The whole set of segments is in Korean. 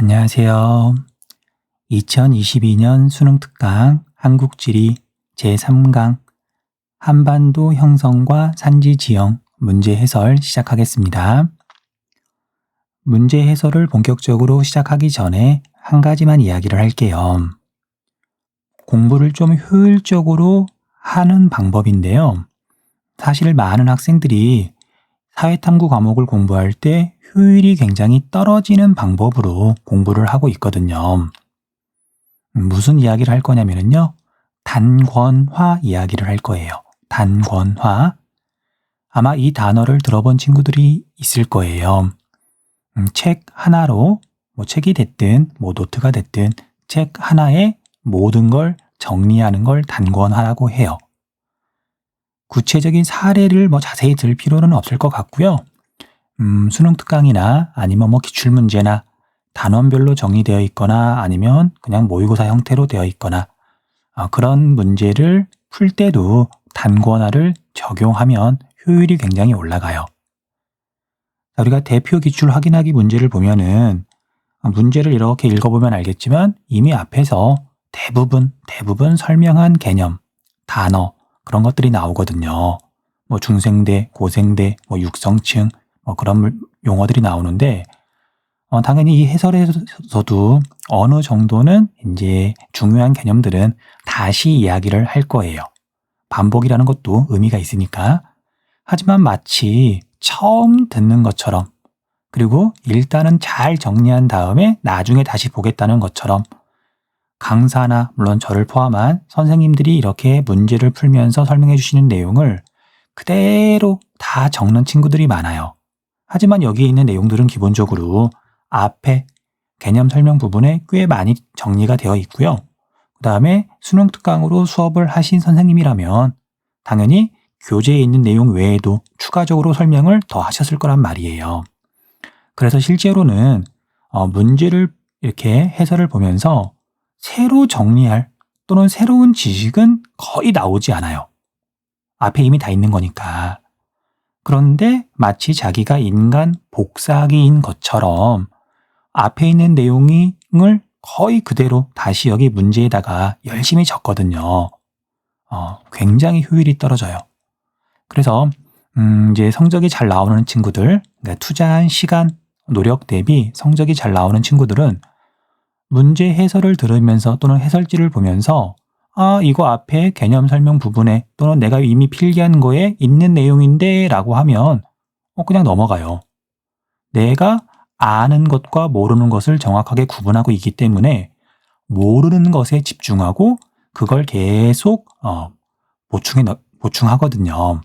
안녕하세요. 2022년 수능특강 한국지리 제3강 한반도 형성과 산지 지형 문제 해설 시작하겠습니다. 문제 해설을 본격적으로 시작하기 전에 한 가지만 이야기를 할게요. 공부를 좀 효율적으로 하는 방법인데요. 사실 많은 학생들이 사회탐구 과목을 공부할 때 효율이 굉장히 떨어지는 방법으로 공부를 하고 있거든요. 무슨 이야기를 할 거냐면요. 단권화 이야기를 할 거예요. 단권화. 아마 이 단어를 들어본 친구들이 있을 거예요. 책 하나로, 책이 됐든, 노트가 됐든, 책 하나에 모든 걸 정리하는 걸 단권화라고 해요. 구체적인 사례를 자세히 들 필요는 없을 것 같고요. 수능 특강이나 아니면 기출문제나 단원별로 정리되어 있거나 아니면 그냥 모의고사 형태로 되어 있거나 그런 문제를 풀 때도 단권화를 적용하면 효율이 굉장히 올라가요. 우리가 대표 기출 확인하기 문제를 보면은 문제를 이렇게 읽어보면 알겠지만 이미 앞에서 대부분 설명한 개념, 단어 그런 것들이 나오거든요. 중생대, 고생대, 육성층 그런 용어들이 나오는데 당연히 이 해설에서도 어느 정도는 이제 중요한 개념들은 다시 이야기를 할 거예요. 반복이라는 것도 의미가 있으니까. 하지만 마치 처음 듣는 것처럼 그리고 일단은 잘 정리한 다음에 나중에 다시 보겠다는 것처럼 강사나 물론 저를 포함한 선생님들이 이렇게 문제를 풀면서 설명해 주시는 내용을 그대로 다 적는 친구들이 많아요. 하지만 여기에 있는 내용들은 기본적으로 앞에 개념 설명 부분에 꽤 많이 정리가 되어 있고요. 그 다음에 수능 특강으로 수업을 하신 선생님이라면 당연히 교재에 있는 내용 외에도 추가적으로 설명을 더 하셨을 거란 말이에요. 그래서 실제로는 문제를 이렇게 해설을 보면서 새로 정리할 또는 새로운 지식은 거의 나오지 않아요. 앞에 이미 다 있는 거니까. 그런데 마치 자기가 인간 복사기인 것처럼 앞에 있는 내용을 거의 그대로 다시 여기 문제에다가 열심히 적거든요. 굉장히 효율이 떨어져요. 그래서 이제 성적이 잘 나오는 친구들, 그러니까 투자한 시간, 노력 대비 성적이 잘 나오는 친구들은 문제 해설을 들으면서 또는 해설지를 보면서 이거 앞에 개념 설명 부분에 또는 내가 이미 필기한 거에 있는 내용인데 라고 하면 그냥 넘어가요. 내가 아는 것과 모르는 것을 정확하게 구분하고 있기 때문에 모르는 것에 집중하고 그걸 계속 보충하거든요.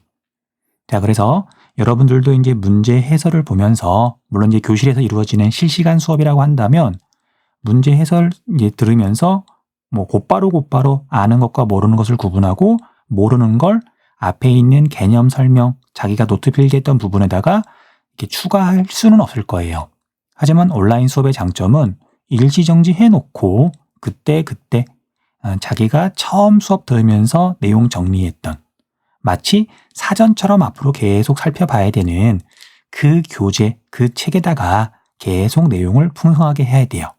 자, 그래서 여러분들도 이제 문제 해설을 보면서 물론 이제 교실에서 이루어지는 실시간 수업이라고 한다면 문제 해설 이제 들으면서 곧바로 아는 것과 모르는 것을 구분하고 모르는 걸 앞에 있는 개념 설명, 자기가 노트 필기했던 부분에다가 이렇게 추가할 수는 없을 거예요. 하지만 온라인 수업의 장점은 일시정지 해놓고 그때 자기가 처음 수업 들으면서 내용 정리했던 마치 사전처럼 앞으로 계속 살펴봐야 되는 그 교재, 그 책에다가 계속 내용을 풍성하게 해야 돼요.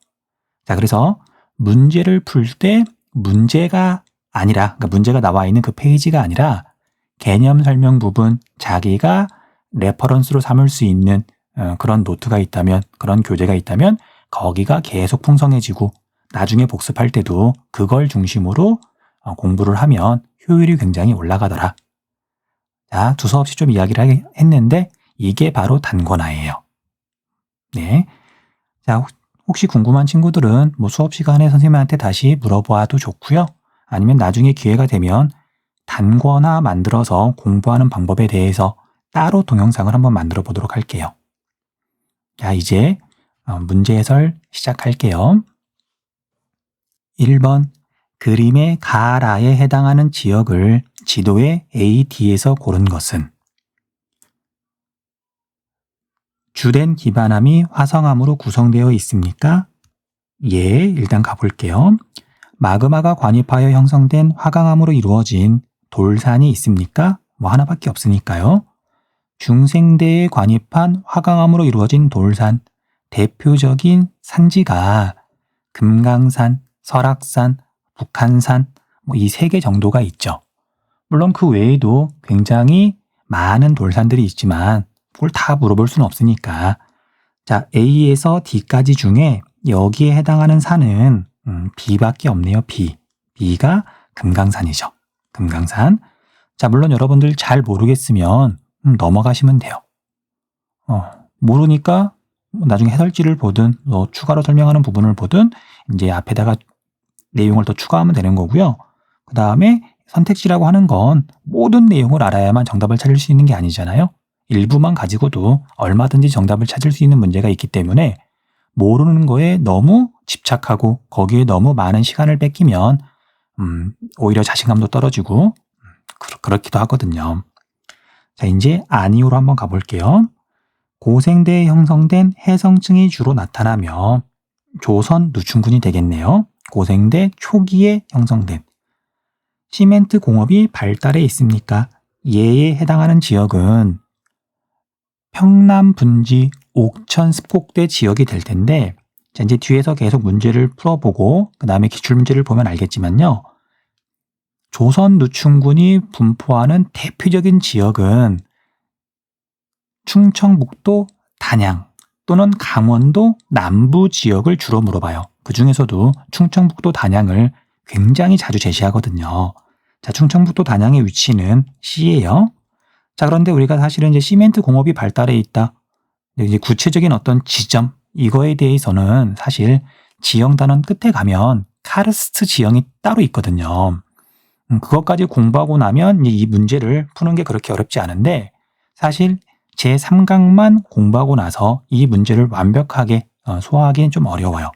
자, 그래서 문제를 풀 때 문제가 아니라, 그러니까 문제가 나와 있는 그 페이지가 아니라 개념 설명 부분, 자기가 레퍼런스로 삼을 수 있는 그런 노트가 있다면, 그런 교재가 있다면 거기가 계속 풍성해지고 나중에 복습할 때도 그걸 중심으로 공부를 하면 효율이 굉장히 올라가더라. 자, 두서없이 좀 이야기를 했는데 이게 바로 단권화예요. 네. 자, 혹시 궁금한 친구들은 수업 시간에 선생님한테 다시 물어봐도 좋고요. 아니면 나중에 기회가 되면 단권화 만들어서 공부하는 방법에 대해서 따로 동영상을 한번 만들어 보도록 할게요. 자, 이제 문제 해설 시작할게요. 1번 그림의 가라에 해당하는 지역을 지도의 A, D에서 고른 것은 주된 기반함이 화성암으로 구성되어 있습니까? 예, 일단 가볼게요. 마그마가 관입하여 형성된 화강암으로 이루어진 돌산이 있습니까? 하나밖에 없으니까요. 중생대에 관입한 화강암으로 이루어진 돌산, 대표적인 산지가 금강산, 설악산, 북한산 이 3개 정도가 있죠. 물론 그 외에도 굉장히 많은 돌산들이 있지만 그걸 다 물어볼 수는 없으니까 자, A에서 D까지 중에 여기에 해당하는 산은 B밖에 없네요. B가 금강산이죠. 금강산. 자, 물론 여러분들 잘 모르겠으면 넘어가시면 돼요. 모르니까 나중에 해설지를 보든 추가로 설명하는 부분을 보든 이제 앞에다가 내용을 더 추가하면 되는 거고요. 그 다음에 선택지라고 하는 건 모든 내용을 알아야만 정답을 찾을 수 있는 게 아니잖아요. 일부만 가지고도 얼마든지 정답을 찾을 수 있는 문제가 있기 때문에 모르는 거에 너무 집착하고 거기에 너무 많은 시간을 뺏기면 오히려 자신감도 떨어지고 그렇기도 하거든요. 자, 이제 아니오로 한번 가볼게요. 고생대에 형성된 해성층이 주로 나타나며 조선 누춘군이 되겠네요. 고생대 초기에 형성된 시멘트 공업이 발달해 있습니까? 예에 해당하는 지역은 평남 분지 옥천 습곡대 지역이 될 텐데 자, 이제 뒤에서 계속 문제를 풀어보고 그 다음에 기출문제를 보면 알겠지만요. 조선 누춘군이 분포하는 대표적인 지역은 충청북도 단양 또는 강원도 남부 지역을 주로 물어봐요. 그 중에서도 충청북도 단양을 굉장히 자주 제시하거든요. 자, 충청북도 단양의 위치는 C예요. 자, 그런데 우리가 사실은 이제 시멘트 공업이 발달해 있다. 이제 구체적인 어떤 지점 이거에 대해서는 사실 지형 단원 끝에 가면 카르스트 지형이 따로 있거든요. 그것까지 공부하고 나면 이 문제를 푸는 게 그렇게 어렵지 않은데 사실 제3강만 공부하고 나서 이 문제를 완벽하게 소화하기는 좀 어려워요.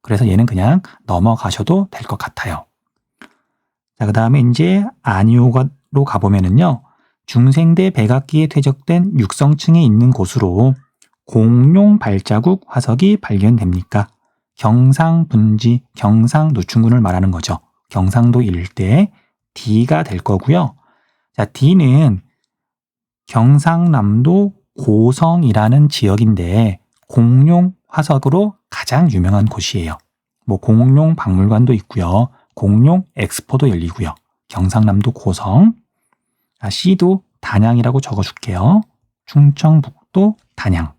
그래서 얘는 그냥 넘어가셔도 될 것 같아요. 자, 그 다음에 이제 아니오로 가보면은요. 중생대 백악기에 퇴적된 육성층이 있는 곳으로 공룡 발자국 화석이 발견됩니까? 경상 분지, 경상 누춘군을 말하는 거죠. 경상도 일대 D가 될 거고요. 자, D는 경상남도 고성이라는 지역인데 공룡 화석으로 가장 유명한 곳이에요. 뭐 공룡 박물관도 있고요. 공룡 엑스포도 열리고요. 경상남도 고성. C도 단양이라고 적어줄게요. 충청북도 단양.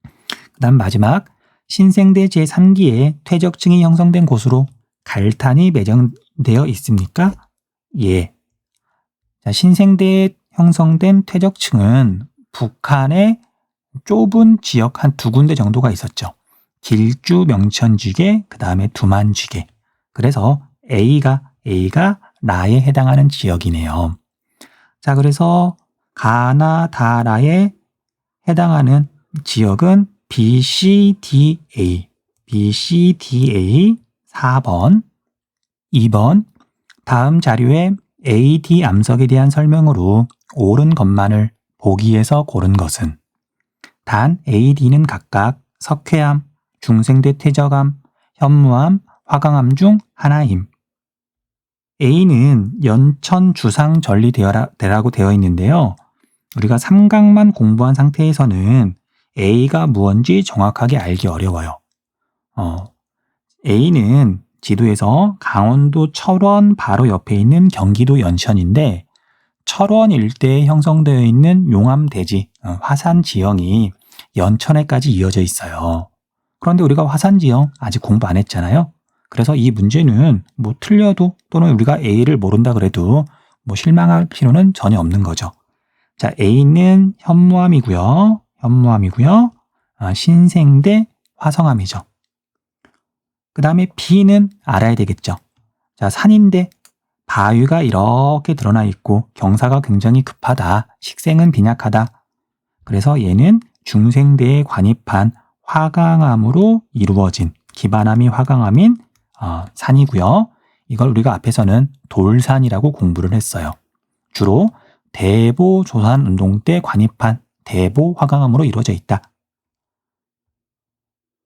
그 다음 마지막 신생대 제3기에 퇴적층이 형성된 곳으로 갈탄이 매장되어 있습니까? 예. 자, 신생대에 형성된 퇴적층은 북한의 좁은 지역 한 2군데 정도가 있었죠. 길주 명천쥐계, 그 다음에 두만쥐계. 그래서 A가 라에 해당하는 지역이네요. 자, 그래서 가나다라에 해당하는 지역은 BCDA 4번. 2번 다음 자료에 AD 암석에 대한 설명으로 옳은 것만을 보기에서 고른 것은 단 AD는 각각 석회암, 중생대 퇴적암, 현무암, 화강암 중 하나임. A는 연천 주상 전리대라고 되어 있는데요. 우리가 3강만 공부한 상태에서는 A가 무언지 정확하게 알기 어려워요. A는 지도에서 강원도 철원 바로 옆에 있는 경기도 연천인데 철원 일대에 형성되어 있는 용암대지, 화산 지형이 연천에까지 이어져 있어요. 그런데 우리가 화산 지형 아직 공부 안 했잖아요. 그래서 이 문제는 뭐 틀려도 또는 우리가 A를 모른다 그래도 뭐 실망할 필요는 전혀 없는 거죠. 자, A는 현무암이고요. 신생대 화성암이죠. 그 다음에 B는 알아야 되겠죠. 자, 산인데 바위가 이렇게 드러나 있고 경사가 굉장히 급하다. 식생은 빈약하다. 그래서 얘는 중생대에 관입한 화강암으로 이루어진 기반암이 화강암인 산이고요. 이걸 우리가 앞에서는 돌산이라고 공부를 했어요. 주로 대보 조산운동 때 관입한 대보 화강암으로 이루어져 있다.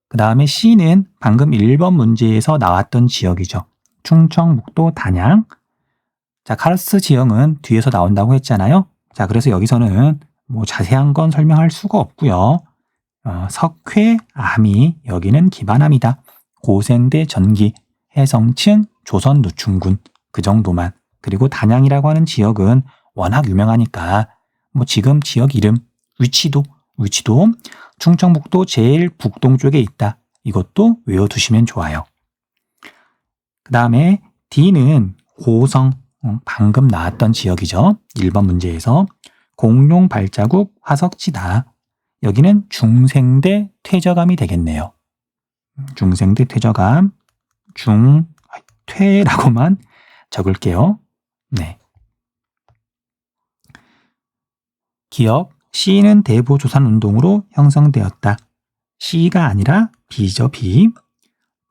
그 다음에 C는 방금 1번 문제에서 나왔던 지역이죠. 충청북도 단양. 자, 카르스트 지형은 뒤에서 나온다고 했잖아요. 자, 그래서 여기서는 뭐 자세한 건 설명할 수가 없고요. 석회암이 여기는 기반암이다. 고생대 전기, 해성층, 조선 누충군 그 정도만. 그리고 단양이라고 하는 지역은 워낙 유명하니까 뭐 지금 지역 이름, 위치도 충청북도 제일 북동쪽에 있다. 이것도 외워두시면 좋아요. 그 다음에 D는 고성, 방금 나왔던 지역이죠. 1번 문제에서 공룡 발자국 화석지다. 여기는 중생대 퇴적암이 되겠네요. 중생대 퇴적암, 퇴라고만 적을게요. 네. 기억, C는 대보조산운동으로 형성되었다. C가 아니라 B죠, B.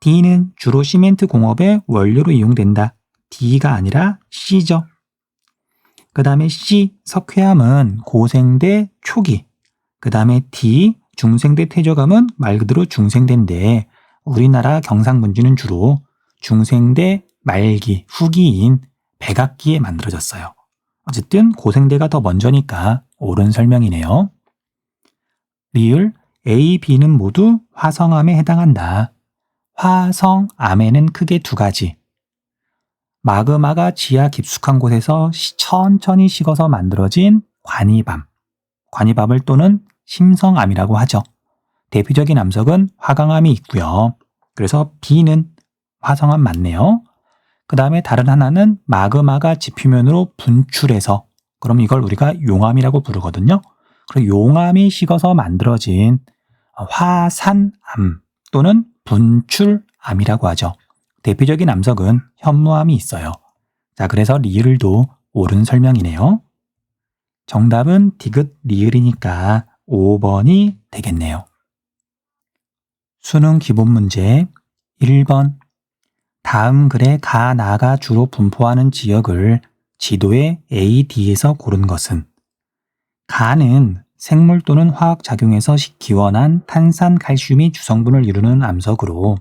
D는 주로 시멘트 공업의 원료로 이용된다. D가 아니라 C죠. 그 다음에 C, 석회암은 고생대 초기. 그 다음에 D, 중생대 퇴적암은 말 그대로 중생대인데 우리나라 경상문지는 주로 중생대 말기, 후기인 백악기에 만들어졌어요. 어쨌든 고생대가 더 먼저니까 옳은 설명이네요. 리을 A, B는 모두 화성암에 해당한다. 화성암에는 크게 두 가지. 마그마가 지하 깊숙한 곳에서 천천히 식어서 만들어진 관이밤. 관이밤을 또는 심성암이라고 하죠. 대표적인 암석은 화강암이 있고요. 그래서 B는 화성암 맞네요. 그 다음에 다른 하나는 마그마가 지표면으로 분출해서, 그럼 이걸 우리가 용암이라고 부르거든요. 그리고 용암이 식어서 만들어진 화산암 또는 분출암이라고 하죠. 대표적인 암석은 현무암이 있어요. 자, 그래서 리을도 옳은 설명이네요. 정답은 디귿 리을이니까 5번이 되겠네요. 수능 기본 문제 1번. 다음 글에 가, 나가 주로 분포하는 지역을 지도의 A, D에서 고른 것은? 가는 생물 또는 화학작용에서 기원한 탄산 칼슘이 주성분을 이루는 암석으로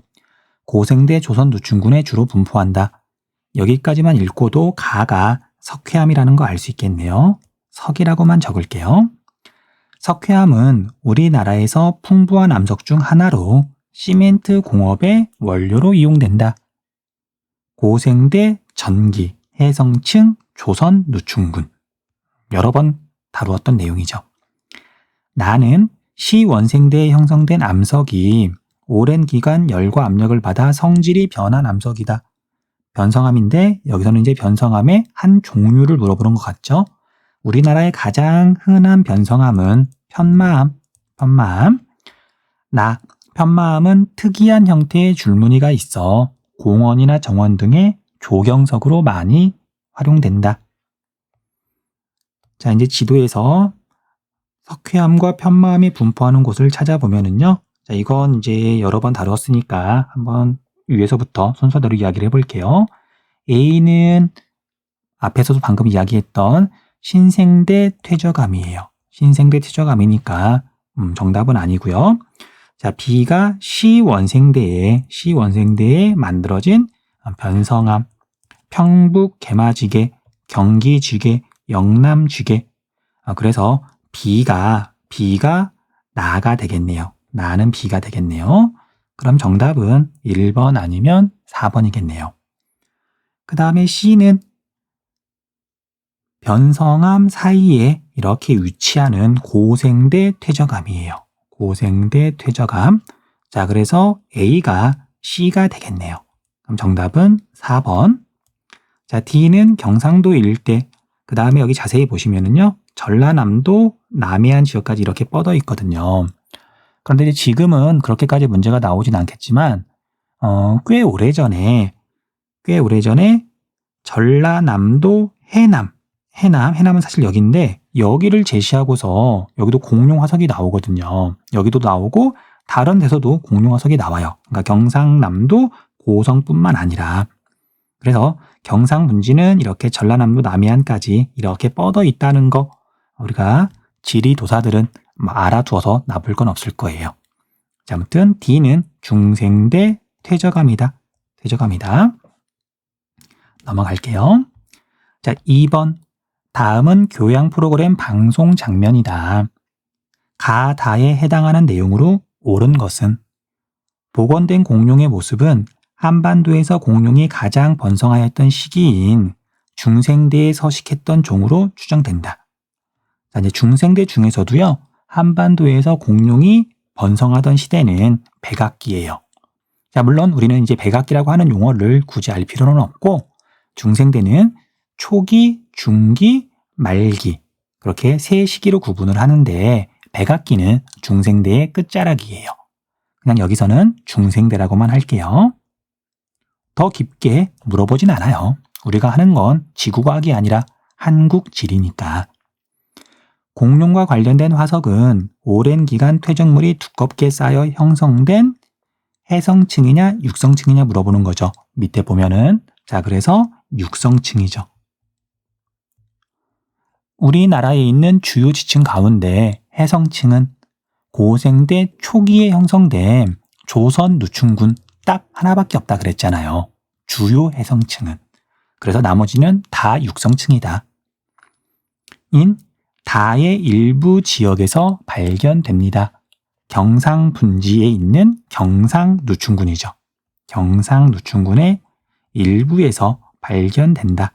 고생대 조선 누충군에 주로 분포한다. 여기까지만 읽고도 가가 석회암이라는 거 알 수 있겠네요. 석이라고만 적을게요. 석회암은 우리나라에서 풍부한 암석 중 하나로 시멘트 공업의 원료로 이용된다. 고생대 전기, 해성층, 조선 누충군. 여러 번 다루었던 내용이죠. 나는 시원생대에 형성된 암석이 오랜 기간 열과 압력을 받아 성질이 변한 암석이다. 변성암인데 여기서는 이제 변성암의 한 종류를 물어보는 것 같죠? 우리나라의 가장 흔한 변성암은 편마암. 편마암은 특이한 형태의 줄무늬가 있어 공원이나 정원 등의 조경석으로 많이 활용된다. 자, 이제 지도에서 석회암과 편마암이 분포하는 곳을 찾아보면은요. 자, 이건 이제 여러 번 다뤘으니까 한번 위에서부터 순서대로 이야기를 해볼게요. A는 앞에서도 방금 이야기했던 신생대 퇴적암이에요. 신생대 퇴적암이니까 정답은 아니고요. 자, B가 시원생대에 만들어진 변성암, 평북 개마지계, 경기지계, 영남지계. 그래서 B가 나가 되겠네요. 나는 B가 되겠네요. 그럼 정답은 1번 아니면 4번이겠네요. 그 다음에 C는 변성암 사이에 이렇게 위치하는 고생대 퇴적암이에요. 고생대 퇴적암. 자, 그래서 A가 C가 되겠네요. 그럼 정답은 4번. 자, D는 경상도 일대. 그 다음에 여기 자세히 보시면은요. 전라남도 남해안 지역까지 이렇게 뻗어 있거든요. 그런데 이제 지금은 그렇게까지 문제가 나오진 않겠지만 꽤 오래전에 전라남도 해남은 사실 여기인데 여기를 제시하고서 여기도 공룡 화석이 나오거든요. 여기도 나오고 다른 데서도 공룡 화석이 나와요. 그러니까 경상남도 고성뿐만 아니라. 그래서 경상문지는 이렇게 전라남도 남해안까지 이렇게 뻗어 있다는 거 우리가 지리도사들은 알아두어서 나쁠 건 없을 거예요. 자, 아무튼 D는 중생대 퇴적암이다. 넘어갈게요. 자, 2번. 다음은 교양 프로그램 방송 장면이다. 가다에 해당하는 내용으로 옳은 것은 복원된 공룡의 모습은 한반도에서 공룡이 가장 번성하였던 시기인 중생대에 서식했던 종으로 추정된다. 자, 이제 중생대 중에서도요, 한반도에서 공룡이 번성하던 시대는 백악기예요. 자, 물론 우리는 이제 백악기라고 하는 용어를 굳이 알 필요는 없고, 중생대는 초기, 중기, 말기 그렇게 세 시기로 구분을 하는데 백악기는 중생대의 끝자락이에요. 그냥 여기서는 중생대라고만 할게요. 더 깊게 물어보진 않아요. 우리가 하는 건 지구과학이 아니라 한국지리니까. 공룡과 관련된 화석은 오랜 기간 퇴적물이 두껍게 쌓여 형성된 해성층이냐 육성층이냐 물어보는 거죠. 밑에 보면은 자, 그래서 육성층이죠. 우리나라에 있는 주요 지층 가운데 해성층은 고생대 초기에 형성된 조선 누춘군 딱 하나밖에 없다 그랬잖아요. 주요 해성층은. 그래서 나머지는 다 육성층이다. 인 다의 일부 지역에서 발견됩니다. 경상분지에 있는 경상누춘군이죠. 경상누춘군의 일부에서 발견된다.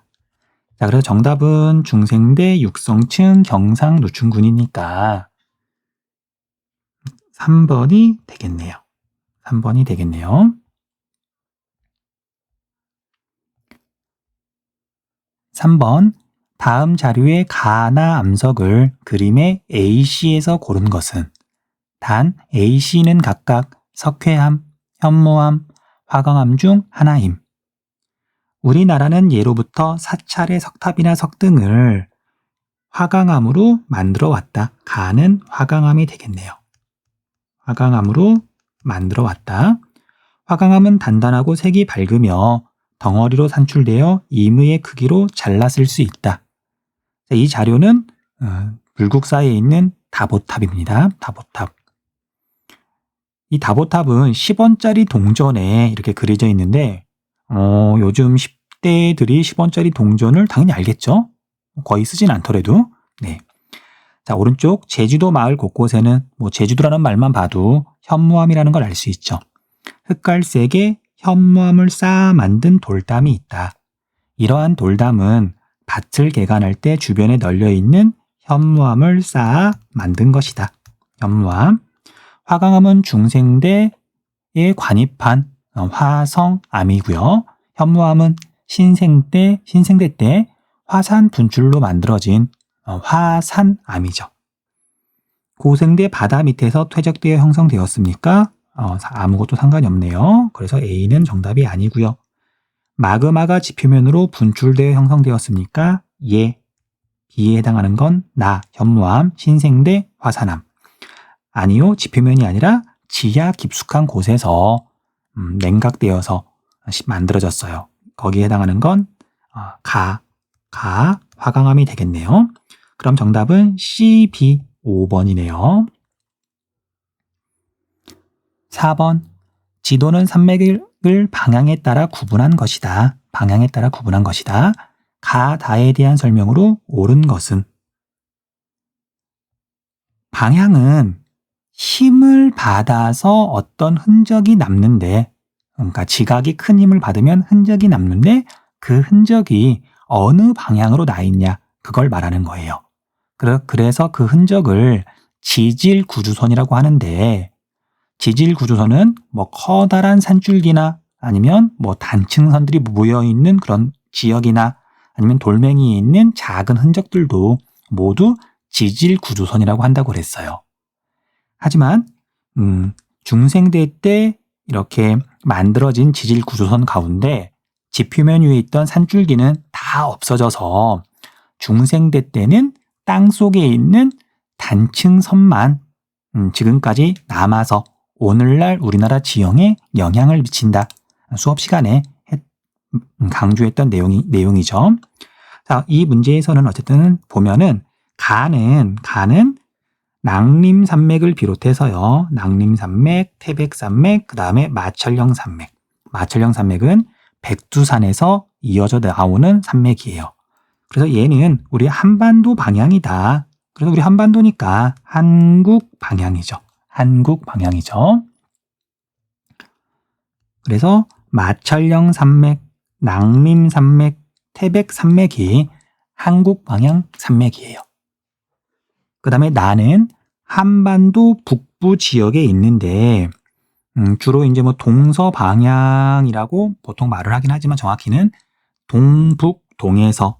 자, 그래서 정답은 중생대 육성층 경상누춘군이니까 3번이 되겠네요. 3번이 되겠네요. 3번 다음 자료의 가나 암석을 그림의 A씨에서 고른 것은 단 A씨는 각각 석회암, 현무암, 화강암 중 하나임. 우리나라는 예로부터 사찰의 석탑이나 석등을 화강암으로 만들어 왔다. 가는 화강암이 되겠네요. 화강암으로 만들어 왔다. 화강암은 단단하고 색이 밝으며 덩어리로 산출되어 임의의 크기로 잘랐을 수 있다. 이 자료는 불국사에 있는 다보탑입니다. 다보탑. 이 다보탑은 10원짜리 동전에 이렇게 그려져 있는데 요즘 10대들이 10원짜리 동전을 당연히 알겠죠? 거의 쓰진 않더라도. 네. 자, 오른쪽 제주도 마을 곳곳에는 제주도라는 말만 봐도 현무암이라는 걸 알 수 있죠. 흑갈색의 현무암을 쌓아 만든 돌담이 있다. 이러한 돌담은 밭을 개간할 때 주변에 널려있는 현무암을 쌓아 만든 것이다. 현무암. 화강암은 중생대에 관입한 화성암이고요. 현무암은 신생대 때 화산 분출로 만들어진 화산암이죠. 고생대 바다 밑에서 퇴적되어 형성되었습니까? 아무것도 상관이 없네요. 그래서 A는 정답이 아니고요. 마그마가 지표면으로 분출되어 형성되었습니까? 예. B에 해당하는 건 나, 현무암, 신생대, 화산암. 아니요. 지표면이 아니라 지하 깊숙한 곳에서 냉각되어서 만들어졌어요. 거기에 해당하는 건 화강암이 되겠네요. 그럼 정답은 C, B, 5번이네요. 4번. 지도는 산맥을 방향에 따라 구분한 것이다. 방향에 따라 구분한 것이다. 가다에 대한 설명으로 옳은 것은 방향은 힘을 받아서 어떤 흔적이 남는데, 그러니까 지각이 큰 힘을 받으면 흔적이 남는데 그 흔적이 어느 방향으로 나 있냐, 그걸 말하는 거예요. 그래서 그 흔적을 지질구조선이라고 하는데, 지질구조선은 커다란 산줄기나 아니면 단층선들이 모여있는 그런 지역이나 아니면 돌멩이에 있는 작은 흔적들도 모두 지질구조선이라고 한다고 그랬어요. 하지만 중생대 때 이렇게 만들어진 지질구조선 가운데 지표면 위에 있던 산줄기는 다 없어져서 중생대 때는 땅속에 있는 단층선만 지금까지 남아서 오늘날 우리나라 지형에 영향을 미친다. 수업 시간에 강조했던 내용이죠. 자, 이 문제에서는 어쨌든 보면은 가는 낭림산맥을 비롯해서요. 낭림산맥, 태백산맥, 그 다음에 마철령산맥. 마철령산맥은 백두산에서 이어져 나오는 산맥이에요. 그래서 얘는 우리 한반도 방향이다. 그래서 우리 한반도니까 한국 방향이죠. 한국 방향이죠. 그래서 마철령 산맥, 낭림 산맥, 태백 산맥이 한국 방향 산맥이에요. 그 다음에 나는 한반도 북부 지역에 있는데 주로 이제 뭐 동서 방향이라고 보통 말을 하긴 하지만 정확히는 동북동에서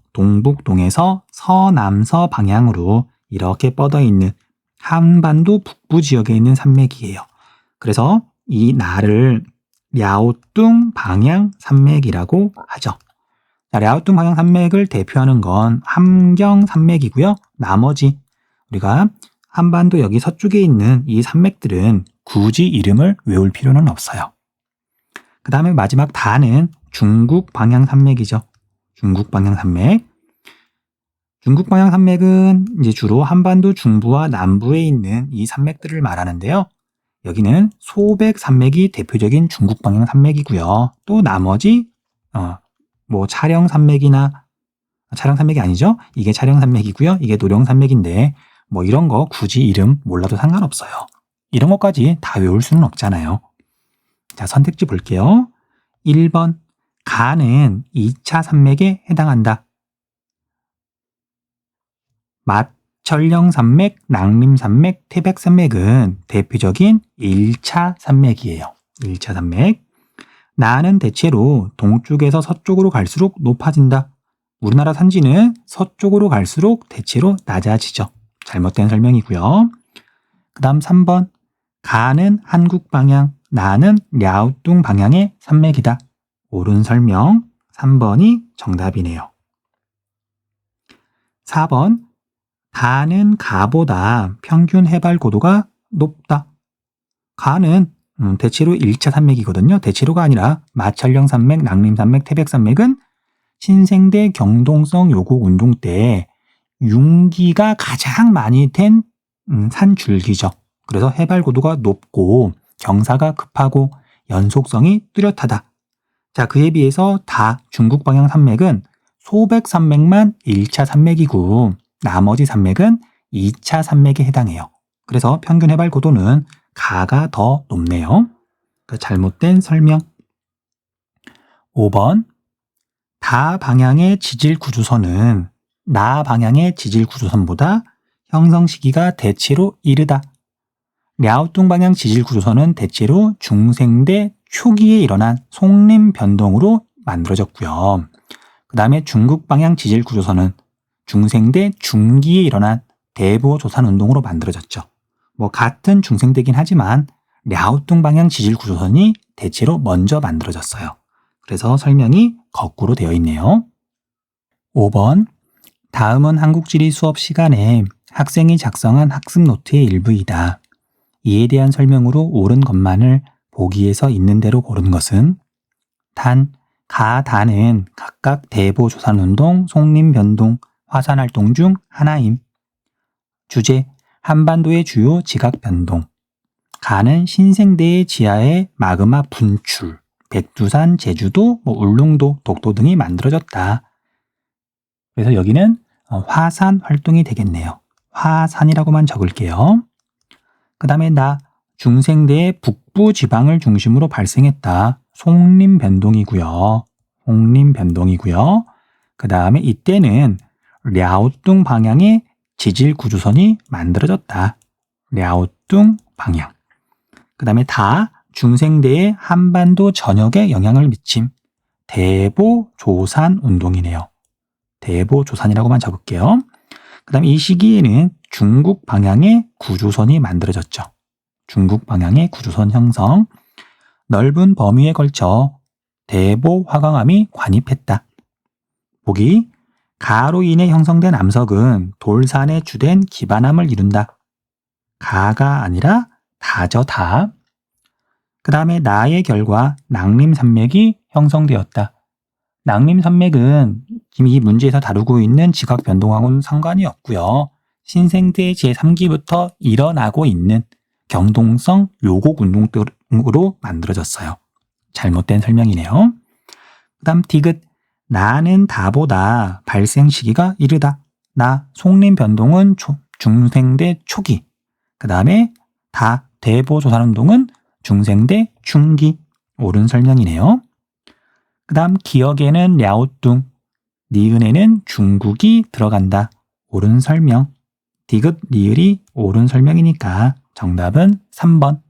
서남서 방향으로 이렇게 뻗어 있는 한반도 북부 지역에 있는 산맥이에요. 그래서 이 나를 랴오뚱 방향 산맥이라고 하죠. 자, 랴오뚱 방향 산맥을 대표하는 건 함경 산맥이고요. 나머지 우리가 한반도 여기 서쪽에 있는 이 산맥들은 굳이 이름을 외울 필요는 없어요. 그 다음에 마지막 다는 중국 방향 산맥이죠. 중국 방향 산맥. 중국 방향 산맥은 이제 주로 한반도 중부와 남부에 있는 이 산맥들을 말하는데요. 여기는 소백 산맥이 대표적인 중국 방향 산맥이고요. 또 나머지 뭐 차령 산맥이나 차령 산맥이 아니죠. 이게 차령 산맥이고요. 이게 노령 산맥인데 뭐 이런 거 굳이 이름 몰라도 상관없어요. 이런 것까지 다 외울 수는 없잖아요. 자, 선택지 볼게요. 1번 가는 2차 산맥에 해당한다. 마철령 산맥, 낭림 산맥, 태백 산맥은 대표적인 1차 산맥이에요. 1차 산맥. 나는 대체로 동쪽에서 서쪽으로 갈수록 높아진다. 우리나라 산지는 서쪽으로 갈수록 대체로 낮아지죠. 잘못된 설명이고요. 그 다음 3번 가는 한국 방향, 나는 랴오뚱 방향의 산맥이다. 옳은 설명 3번이 정답이네요. 4번 가는 가보다 평균 해발 고도가 높다. 가는 대체로 1차 산맥이거든요. 대체로가 아니라 마철령 산맥, 낭림 산맥, 태백 산맥은 신생대 경동성 요곡 운동 때 융기가 가장 많이 된 산줄기죠. 그래서 해발 고도가 높고 경사가 급하고 연속성이 뚜렷하다. 자, 그에 비해서 중국 방향 산맥은 소백 산맥만 1차 산맥이고 나머지 산맥은 2차 산맥에 해당해요. 그래서 평균 해발 고도는 가가 더 높네요. 잘못된 설명. 5번 다 방향의 지질 구조선은 나 방향의 지질 구조선보다 형성 시기가 대체로 이르다. 랴오뚱 방향 지질 구조선은 대체로 중생대 초기에 일어난 송림 변동으로 만들어졌고요. 그 다음에 중국 방향 지질 구조선은 중생대 중기에 일어난 대보 조산 운동으로 만들어졌죠. 뭐 같은 중생대긴 하지만 랴오뚱 방향 지질 구조선이 대체로 먼저 만들어졌어요. 그래서 설명이 거꾸로 되어 있네요. 5번 다음은 한국지리 수업 시간에 학생이 작성한 학습 노트의 일부이다. 이에 대한 설명으로 옳은 것만을 보기에서 있는 대로 고른 것은 단, 가, 다는 각각 대보 조산운동, 송림변동, 화산활동 중 하나임. 주제, 한반도의 주요 지각변동. 가는 신생대의 지하에 마그마 분출, 백두산, 제주도, 울릉도, 독도 등이 만들어졌다. 그래서 여기는 화산 활동이 되겠네요. 화산이라고만 적을게요. 그 다음에 중생대의 북부 지방을 중심으로 발생했다. 송림변동이고요. 송림변동이고요. 그 다음에 이때는 랴오뚱 방향의 지질 구조선이 만들어졌다. 랴오뚱 방향. 그 다음에 중생대의 한반도 전역에 영향을 미침. 대보 조산 운동이네요. 대보 조산이라고만 적을게요. 그 다음에 이 시기에는 중국 방향의 구조선이 만들어졌죠. 중국 방향의 구조선 형성. 넓은 범위에 걸쳐 대보 화강암이 관입했다. 보기, 가로 인해 형성된 암석은 돌산의 주된 기반암을 이룬다. 가가 아니라 다죠, 다. 그 다음에 나의 결과 낭림산맥이 형성되었다. 낭림산맥은 지금 이 문제에서 다루고 있는 지각변동하고는 상관이 없고요. 신생대 제3기부터 일어나고 있는 경동성 요곡 운동 등으로 만들어졌어요. 잘못된 설명이네요. 그 다음 디귿, 나는 다보다 발생 시기가 이르다. 송림 변동은 중생대 초기. 그 다음에 대보조산운동은 중생대 중기. 옳은 설명이네요. 그 다음 기역에는 랴오뚱, 니은에는 중국이 들어간다. 옳은 설명. 디귿, 리을이 옳은 설명이니까 정답은 3번.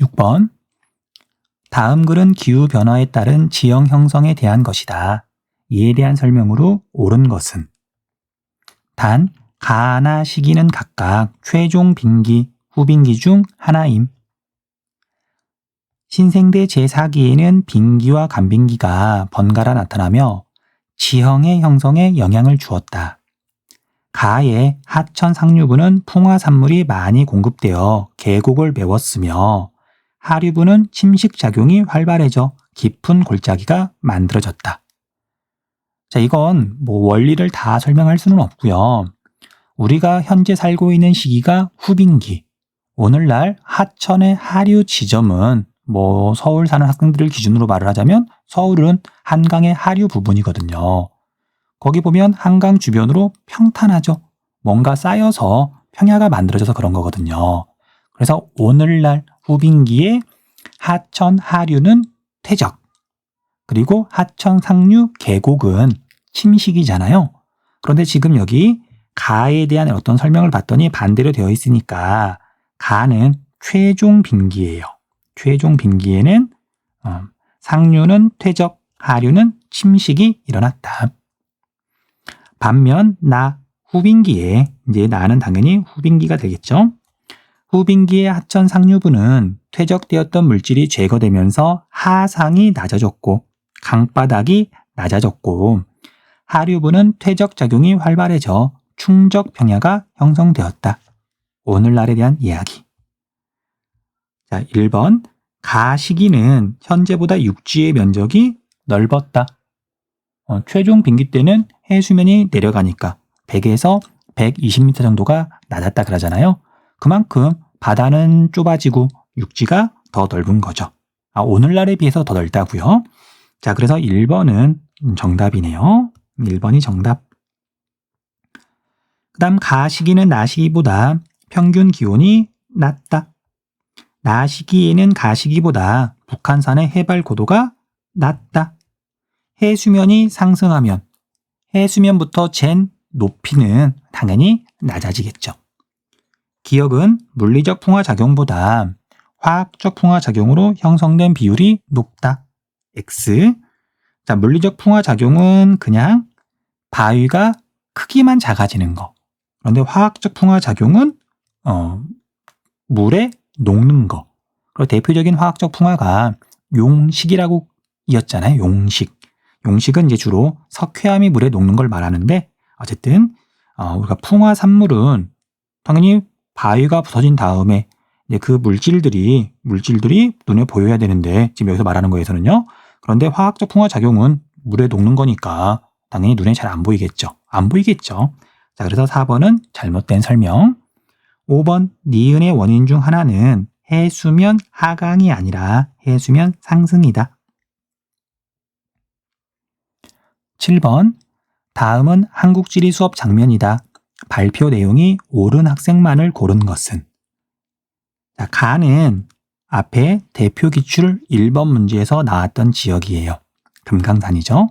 6번. 다음 글은 기후변화에 따른 지형 형성에 대한 것이다. 이에 대한 설명으로 옳은 것은 단, 가나 시기는 각각 최종 빙기, 후빙기 중 하나임. 신생대 제4기에는 빙기와 간빙기가 번갈아 나타나며 지형의 형성에 영향을 주었다. 가의 하천 상류부는 풍화산물이 많이 공급되어 계곡을 메웠으며 하류부는 침식작용이 활발해져 깊은 골짜기가 만들어졌다. 자, 이건 원리를 다 설명할 수는 없고요. 우리가 현재 살고 있는 시기가 후빙기. 오늘날 하천의 하류 지점은 서울 사는 학생들을 기준으로 말을 하자면 서울은 한강의 하류 부분이거든요. 거기 보면 한강 주변으로 평탄하죠. 뭔가 쌓여서 평야가 만들어져서 그런 거거든요. 그래서 오늘날 후빙기의 하천 하류는 퇴적, 그리고 하천 상류 계곡은 침식이잖아요. 그런데 지금 여기 가에 대한 어떤 설명을 봤더니 반대로 되어 있으니까 가는 최종 빙기예요. 최종 빙기에는 상류는 퇴적, 하류는 침식이 일어났다. 반면 후빙기에, 이제 나는 당연히 후빙기가 되겠죠. 후빙기의 하천 상류부는 퇴적되었던 물질이 제거되면서 하상이 낮아졌고 강바닥이 낮아졌고, 하류부는 퇴적작용이 활발해져 충적 평야가 형성되었다. 오늘날에 대한 이야기. 자, 1번. 가 시기는 현재보다 육지의 면적이 넓었다. 최종 빙기 때는 해수면이 내려가니까 100에서 120m 정도가 낮았다 그러잖아요. 그만큼 바다는 좁아지고 육지가 더 넓은 거죠. 오늘날에 비해서 더 넓다고요. 자, 그래서 1번은 정답이네요. 1번이 정답. 그 다음 가 시기는 나 시기보다 평균 기온이 낮다. 나 시기에는 가 시기보다 북한산의 해발 고도가 낮다. 해수면이 상승하면 해수면부터 잰 높이는 당연히 낮아지겠죠. 기역은 물리적 풍화작용보다 화학적 풍화작용으로 형성된 비율이 높다. X. 자, 물리적 풍화작용은 그냥 바위가 크기만 작아지는 거. 그런데 화학적 풍화작용은 물에 녹는 거. 그리고 대표적인 화학적 풍화가 용식이라고 이었잖아요. 용식은 이제 주로 석회암이 물에 녹는 걸 말하는데, 어쨌든 우리가 풍화산물은 당연히 바위가 부서진 다음에 이제 그 물질들이 눈에 보여야 되는데, 지금 여기서 말하는 거에서는요. 그런데 화학적 풍화작용은 물에 녹는 거니까 당연히 눈에 잘 안 보이겠죠. 자, 그래서 4번은 잘못된 설명. 5번 니은의 원인 중 하나는 해수면 하강이 아니라 해수면 상승이다. 7번. 다음은 한국지리 수업 장면이다. 발표 내용이 옳은 학생만을 고른 것은? 자, 가는 앞에 대표 기출 1번 문제에서 나왔던 지역이에요. 금강산이죠.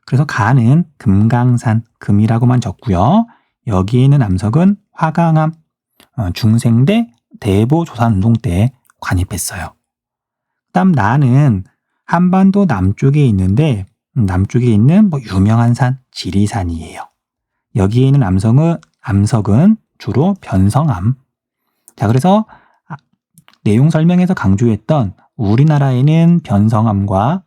그래서 가는 금강산, 금이라고만 적고요. 여기에 있는 암석은 화강암, 중생대 대보조산운동 때 관입했어요. 그다음 나는 한반도 남쪽에 있는데, 남쪽에 있는 유명한 산, 지리산이에요. 여기에 있는 암석은 주로 변성암. 자, 그래서 내용 설명에서 강조했던 우리나라에는 변성암과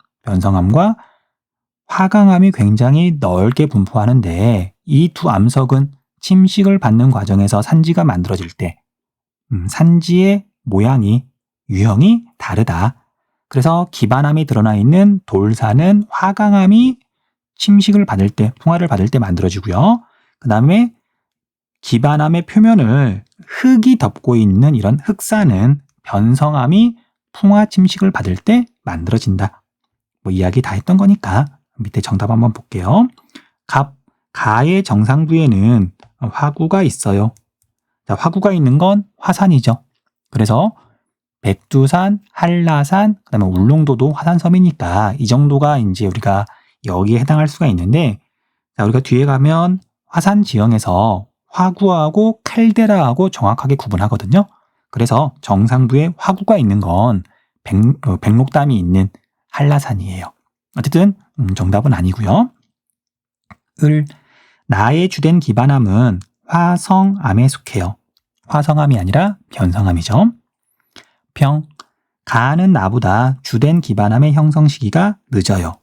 화강암이 굉장히 넓게 분포하는데, 이 두 암석은 침식을 받는 과정에서 산지가 만들어질 때 산지의 모양이, 유형이 다르다. 그래서 기반암이 드러나 있는 돌산은 화강암이 침식을 받을 때, 풍화를 받을 때 만들어지고요. 그 다음에 기반암의 표면을 흙이 덮고 있는 이런 흑산은 변성암이 풍화 침식을 받을 때 만들어진다. 이야기 다 했던 거니까 밑에 정답 한번 볼게요. 가의 정상부에는 화구가 있어요. 자, 화구가 있는 건 화산이죠. 그래서 백두산, 한라산, 그다음에 울릉도도 화산섬이니까 이 정도가 이제 우리가 여기에 해당할 수가 있는데, 자, 우리가 뒤에 가면 화산 지형에서 화구하고 칼데라하고 정확하게 구분하거든요. 그래서 정상부에 화구가 있는 건 백록담이 있는 한라산이에요. 어쨌든 정답은 아니고요. 나의 주된 기반함은 화성암에 속해요. 화성암이 아니라 변성암이죠. 가는 나보다 주된 기반함의 형성 시기가 늦어요.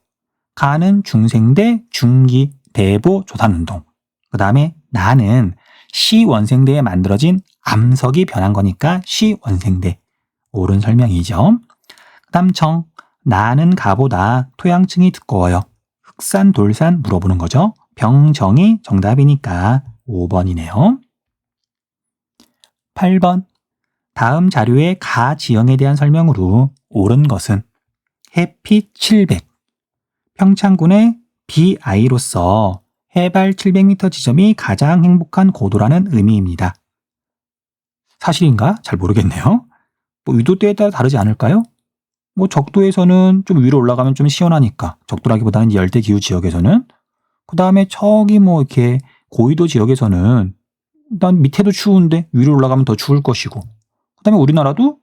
가는 중생대, 중기, 대보, 조산운동. 그 다음에 나는 시원생대에 만들어진 암석이 변한 거니까 시원생대. 옳은 설명이죠. 그 다음 나는 가보다 토양층이 두꺼워요. 흑산, 돌산 물어보는 거죠. 병정이 정답이니까 5번이네요. 8번. 다음 자료의 가 지형에 대한 설명으로 옳은 것은 햇빛 700. 평창군의 BI로서 해발 700m 지점이 가장 행복한 고도라는 의미입니다. 사실인가? 잘 모르겠네요. 위도대에 따라 다르지 않을까요? 적도에서는 좀 위로 올라가면 좀 시원하니까, 적도라기보다는 열대기후 지역에서는. 그 다음에 저기 이렇게 고위도 지역에서는 난 밑에도 추운데 위로 올라가면 더 추울 것이고, 그 다음에 우리나라도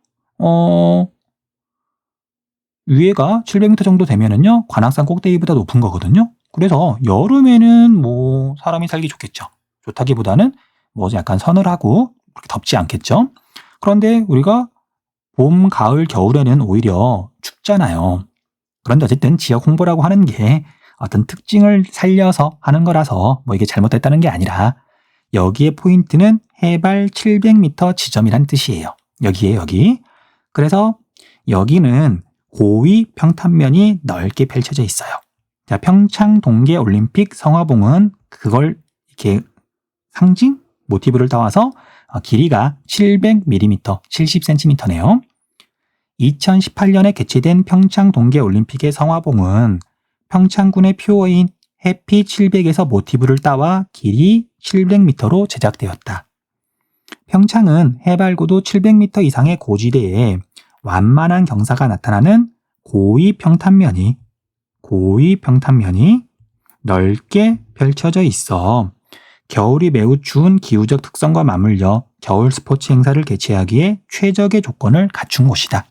위에가 700m 정도 되면은요 관악산 꼭대기보다 높은 거거든요. 그래서 여름에는 사람이 살기 좋겠죠. 좋다기보다는 약간 서늘하고 그렇게 덥지 않겠죠. 그런데 우리가 봄, 가을, 겨울에는 오히려 춥잖아요. 그런데 어쨌든 지역 홍보라고 하는 게 어떤 특징을 살려서 하는 거라서 이게 잘못됐다는 게 아니라, 여기에 포인트는 해발 700m 지점이란 뜻이에요. 여기에 여기. 그래서 여기는 고위 평탄면이 넓게 펼쳐져 있어요. 자, 평창 동계올림픽 성화봉은 그걸 이렇게 상징 모티브를 따와서 길이가 700mm, 70cm네요. 2018년에 개최된 평창 동계올림픽의 성화봉은 평창군의 표어인 해피 700에서 모티브를 따와 길이 700m로 제작되었다. 평창은 해발고도 700m 이상의 고지대에 완만한 경사가 나타나는 고위 평탄면이 넓게 펼쳐져 있어 겨울이 매우 추운 기후적 특성과 맞물려 겨울 스포츠 행사를 개최하기에 최적의 조건을 갖춘 곳이다.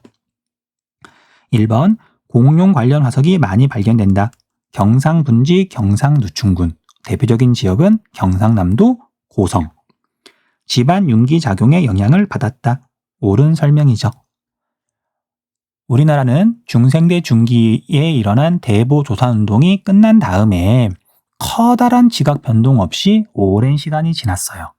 1번, 공룡 관련 화석이 많이 발견된다. 경상분지, 경상누춘군. 대표적인 지역은 경상남도 고성. 집안 융기 작용의 영향을 받았다. 옳은 설명이죠. 우리나라는 중생대 중기에 일어난 대보 조산운동이 끝난 다음에 커다란 지각 변동 없이 오랜 시간이 지났어요.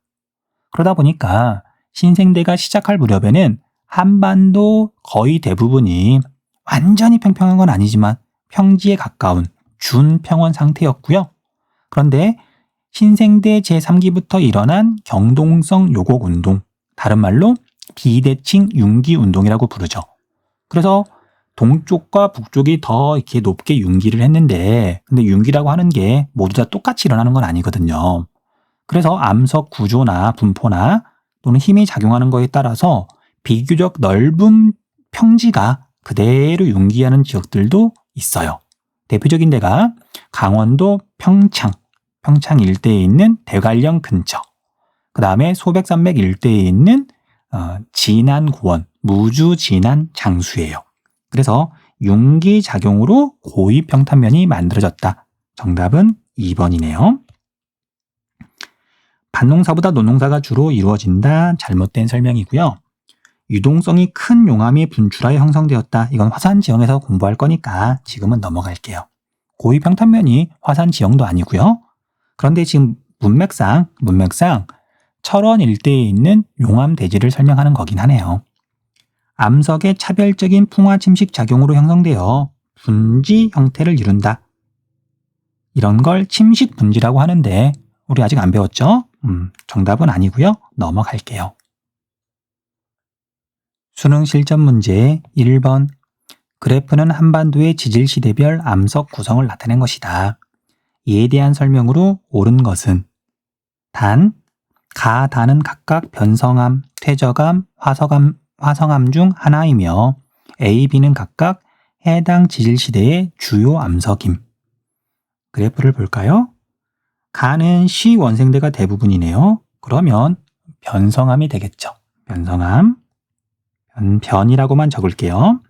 그러다 보니까 신생대가 시작할 무렵에는 한반도 거의 대부분이 완전히 평평한 건 아니지만 평지에 가까운 준평원 상태였고요. 그런데 신생대 제3기부터 일어난 경동성 요곡운동, 다른 말로 비대칭 융기운동이라고 부르죠. 그래서 동쪽과 북쪽이 더 이렇게 높게 융기를 했는데, 근데 융기라고 하는 게 모두 다 똑같이 일어나는 건 아니거든요. 그래서 암석 구조나 분포나 또는 힘이 작용하는 거에 따라서 비교적 넓은 평지가 그대로 융기하는 지역들도 있어요. 대표적인 데가 강원도 평창 일대에 있는 대관령 근처, 그 다음에 소백산맥 일대에 있는 진안 고원, 무주 진안 장수예요. 그래서 융기 작용으로 고위 평탄면이 만들어졌다. 정답은 2번이네요. 밭농사보다 논농사가 주로 이루어진다. 잘못된 설명이고요. 유동성이 큰 용암이 분출하여 형성되었다. 이건 화산 지형에서 공부할 거니까 지금은 넘어갈게요. 고위 평탄면이 화산 지형도 아니고요. 그런데 지금 문맥상 철원 일대에 있는 용암 대지를 설명하는 거긴 하네요. 암석의 차별적인 풍화 침식 작용으로 형성되어 분지 형태를 이룬다. 이런 걸 침식 분지라고 하는데 우리 아직 안 배웠죠? 정답은 아니고요. 넘어갈게요. 수능 실전 문제 1번. 그래프는 한반도의 지질시대별 암석 구성을 나타낸 것이다. 이에 대한 설명으로 옳은 것은 단, 가, 다는 각각 변성암, 퇴적암, 화성암 중 하나이며 A, B는 각각 해당 지질시대의 주요 암석임. 그래프를 볼까요? 가는 C 원생대가 대부분이네요. 그러면 변성암이 되겠죠. 변성암, 변이라고만 적을게요.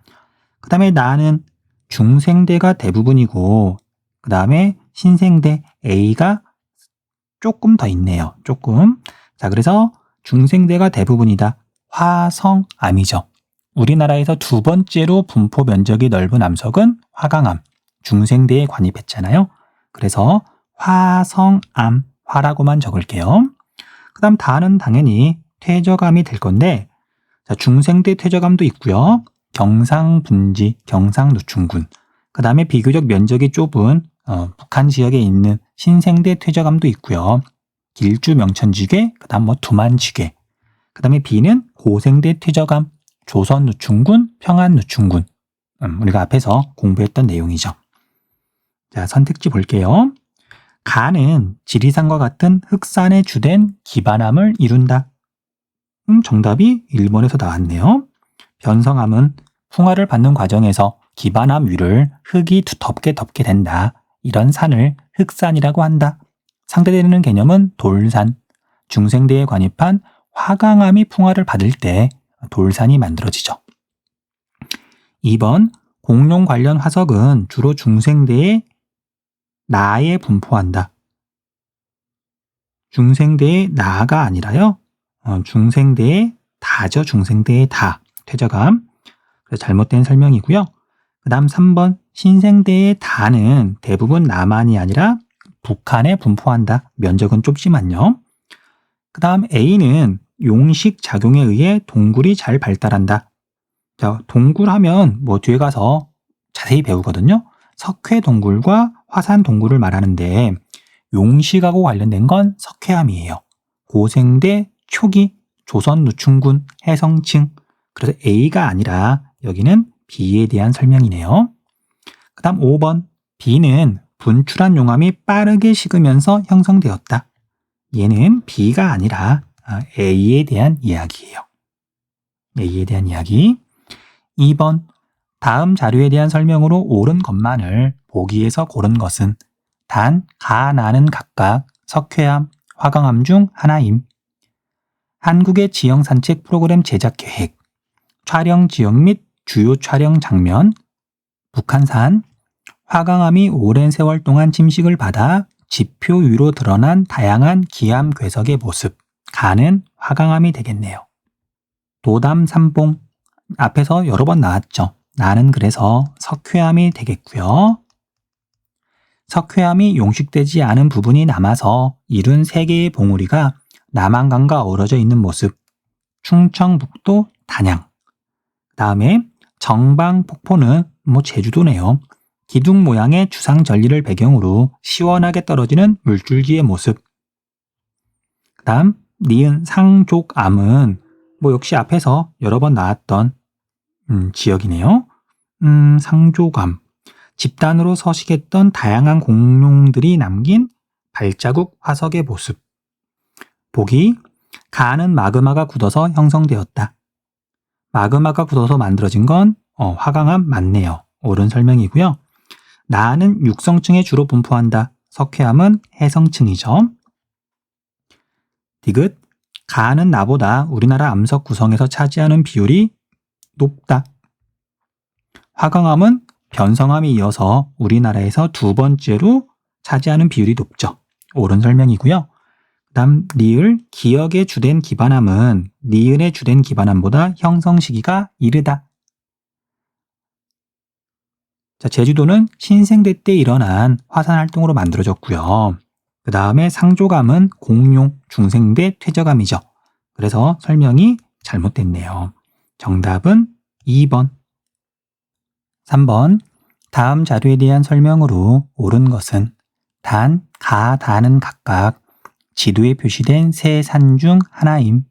그 다음에 나는 중생대가 대부분이고 그 다음에 신생대 A가 조금 더 있네요. 조금. 자, 그래서 중생대가 대부분이다. 화성암이죠. 우리나라에서 두 번째로 분포 면적이 넓은 암석은 화강암, 중생대에 관입했잖아요. 그래서 화성암, 화라고만 적을게요. 그 다음 다는 당연히 퇴적암이 될 건데, 자, 중생대 퇴적암도 있고요. 경상분지, 경상누춘군. 그 다음에 비교적 면적이 좁은 북한 지역에 있는 신생대 퇴적암도 있고요. 길주 명천지괴, 그 다음 두만지괴. 그 다음에 B는 고생대 퇴적암, 조선누춘군, 평안누춘군. 우리가 앞에서 공부했던 내용이죠. 자, 선택지 볼게요. 가는 지리산과 같은 흑산에 주된 기반암을 이룬다. 정답이 1번에서 나왔네요. 변성암은 풍화를 받는 과정에서 기반암 위를 흙이 두텁게 덮게 된다. 이런 산을 흑산이라고 한다. 상대되는 개념은 돌산. 중생대에 관입한 화강암이 풍화를 받을 때 돌산이 만들어지죠. 2번, 공룡 관련 화석은 주로 중생대에 나에 분포한다. 중생대의 나가 아니라요. 중생대의 다죠. 중생대의 다. 퇴적암. 그래서 잘못된 설명이고요. 그 다음 3번, 신생대의 다는 대부분 남한이 아니라 북한에 분포한다. 면적은 좁지만요. 그 다음 A는 용식 작용에 의해 동굴이 잘 발달한다. 자, 동굴 하면 뒤에 가서 자세히 배우거든요. 석회 동굴과 화산 동굴을 말하는데 용식하고 관련된 건 석회암이에요. 고생대 초기 조선누춘군 해성층. 그래서 A가 아니라 여기는 B에 대한 설명이네요. 그 다음 5번, B는 분출한 용암이 빠르게 식으면서 형성되었다. 얘는 B가 아니라 A에 대한 이야기예요. A에 대한 이야기. 2번, 다음 자료에 대한 설명으로 옳은 것만을 보기에서 고른 것은 단, 가, 나는 각각 석회암, 화강암 중 하나임. 한국의 지형 산책 프로그램 제작 계획, 촬영 지역 및 주요 촬영 장면, 북한산, 화강암이 오랜 세월 동안 침식을 받아 지표 위로 드러난 다양한 기암 괴석의 모습, 가는 화강암이 되겠네요. 도담 삼봉, 앞에서 여러 번 나왔죠. 나는 그래서 석회암이 되겠고요. 석회암이 용식되지 않은 부분이 남아서 이룬 세 개의 봉우리가 남한강과 어우러져 있는 모습, 충청북도 단양. 다음에 정방폭포는 제주도네요. 기둥 모양의 주상 전리를 배경으로 시원하게 떨어지는 물줄기의 모습. 그 다음 니은 상족암은 역시 앞에서 여러 번 나왔던 지역이네요. 상족암. 집단으로 서식했던 다양한 공룡들이 남긴 발자국 화석의 모습. 보기, 가는 마그마가 굳어서 형성되었다. 마그마가 굳어서 만들어진 건 화강암 맞네요. 옳은 설명이고요. 나는 육성층에 주로 분포한다. 석회암은 해성층이죠. 디귿, 가는 나보다 우리나라 암석 구성에서 차지하는 비율이 높다. 화강암은 변성암에 이어서 우리나라에서 두 번째로 차지하는 비율이 높죠. 옳은 설명이고요. 다음 리을, 기역의 주된 기반암은 니은의 주된 기반암보다 형성 시기가 이르다. 자, 제주도는 신생대 때 일어난 화산 활동으로 만들어졌고요. 그 다음에 상조감은 공룡, 중생대, 퇴적암이죠. 그래서 설명이 잘못됐네요. 정답은 2번. 3번, 다음 자료에 대한 설명으로 옳은 것은 단, 가, 다는 각각 지도에 표시된 세 산 중 하나임.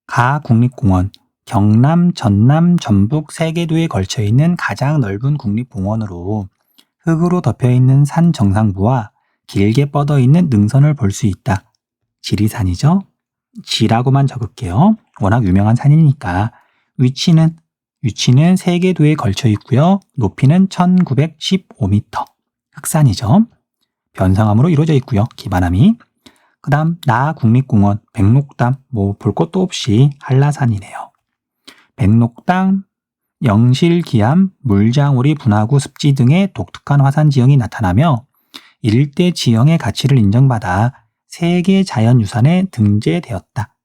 가 국립공원, 경남, 전남, 전북 세 개 도에 걸쳐 있는 가장 넓은 국립공원으로 흙으로 덮여있는 산 정상부와 길게 뻗어있는 능선을 볼 수 있다. 지리산이죠. 지라고만 적을게요. 워낙 유명한 산이니까. 위치는 세 개 도에 걸쳐 있고요. 높이는 1915m. 흑산이죠. 변성암으로 이루어져 있고요. 기반암이. 그 다음 나 국립공원, 백록담, 볼 것도 없이 한라산이네요. 백록담, 영실기암, 물장오리, 분화구, 습지 등의 독특한 화산 지형이 나타나며 일대 지형의 가치를 인정받아 세계 자연유산에 등재되었다.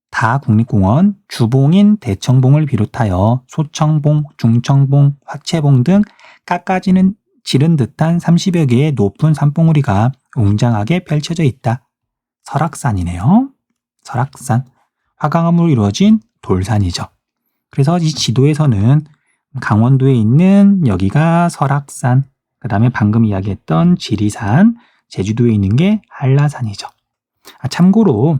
다 국립공원, 주봉인 대청봉을 비롯하여 소청봉, 중청봉, 화채봉 등 깎아지는 지른 듯한 30여 개의 높은 산봉우리가 웅장하게 펼쳐져 있다. 설악산이네요. 설악산. 화강암으로 이루어진 돌산이죠. 그래서 이 지도에서는 강원도에 있는 여기가 설악산, 그 다음에 방금 이야기했던 지리산, 제주도에 있는 게 한라산이죠. 참고로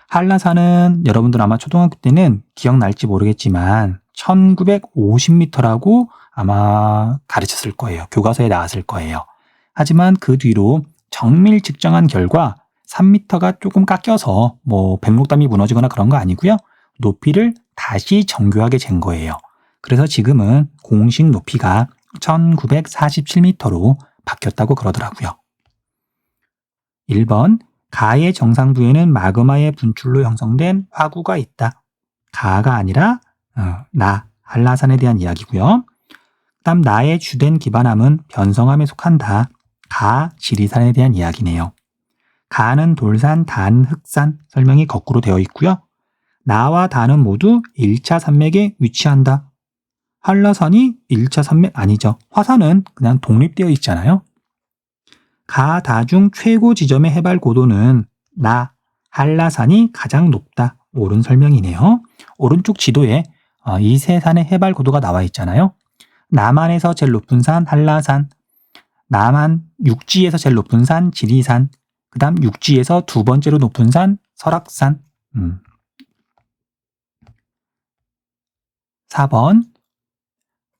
한라산은 여러분들 아마 초등학교 때는 기억날지 모르겠지만 1950m라고 아마 가르쳤을 거예요. 교과서에 나왔을 거예요. 하지만 그 뒤로 정밀 측정한 결과 3m가 조금 깎여서 백록담이 무너지거나 그런 거 아니고요. 높이를 다시 정교하게 잰 거예요. 그래서 지금은 공식 높이가 1947m로 바뀌었다고 그러더라고요. 1번, 가의 정상부에는 마그마의 분출로 형성된 화구가 있다. 가가 아니라 나, 한라산에 대한 이야기고요. 다음 나의 주된 기반암은 변성암에 속한다. 가, 지리산에 대한 이야기네요. 가는 돌산, 단, 흑산 설명이 거꾸로 되어 있고요. 나와 다는 모두 1차 산맥에 위치한다. 한라산이 1차 산맥 아니죠. 화산은 그냥 독립되어 있잖아요. 가, 다 중 최고 지점의 해발 고도는 나, 한라산이 가장 높다. 옳은 설명이네요. 오른쪽 지도에 이 세 산의 해발 고도가 나와 있잖아요. 남한에서 제일 높은 산 한라산, 남한 육지에서 제일 높은 산 지리산, 그 다음 육지에서 두 번째로 높은 산 설악산. 4번,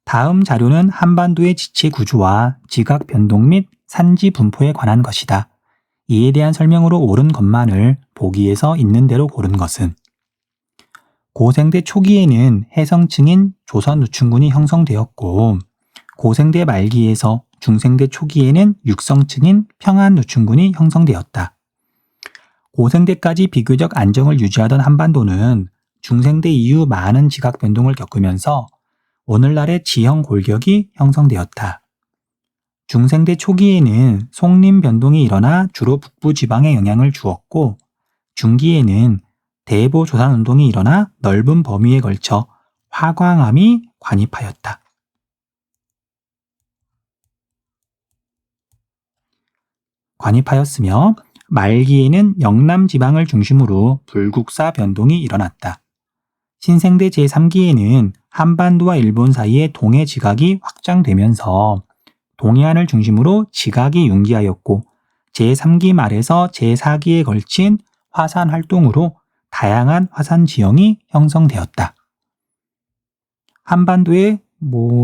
다음 자료는 한반도의 지체 구조와 지각 변동 및 산지 분포에 관한 것이다. 이에 대한 설명으로 옳은 것만을 보기에서 있는 대로 고른 것은 고생대 초기에는 해성층인 조선 누춘군이 형성되었고 고생대 말기에서 중생대 초기에는 육성층인 평안 누춘군이 형성되었다. 고생대까지 비교적 안정을 유지하던 한반도는 중생대 이후 많은 지각 변동을 겪으면서 오늘날의 지형 골격이 형성되었다. 중생대 초기에는 송림 변동이 일어나 주로 북부 지방에 영향을 주었고 중기에는 대보 조산 운동이 일어나 넓은 범위에 걸쳐 화광암이 관입하였다. 관입하였으며 말기에는 영남 지방을 중심으로 불국사 변동이 일어났다. 신생대 제3기에는 한반도와 일본 사이의 동해 지각이 확장되면서 동해안을 중심으로 지각이 융기하였고 제3기 말에서 제4기에 걸친 화산 활동으로 다양한 화산 지형이 형성되었다. 한반도의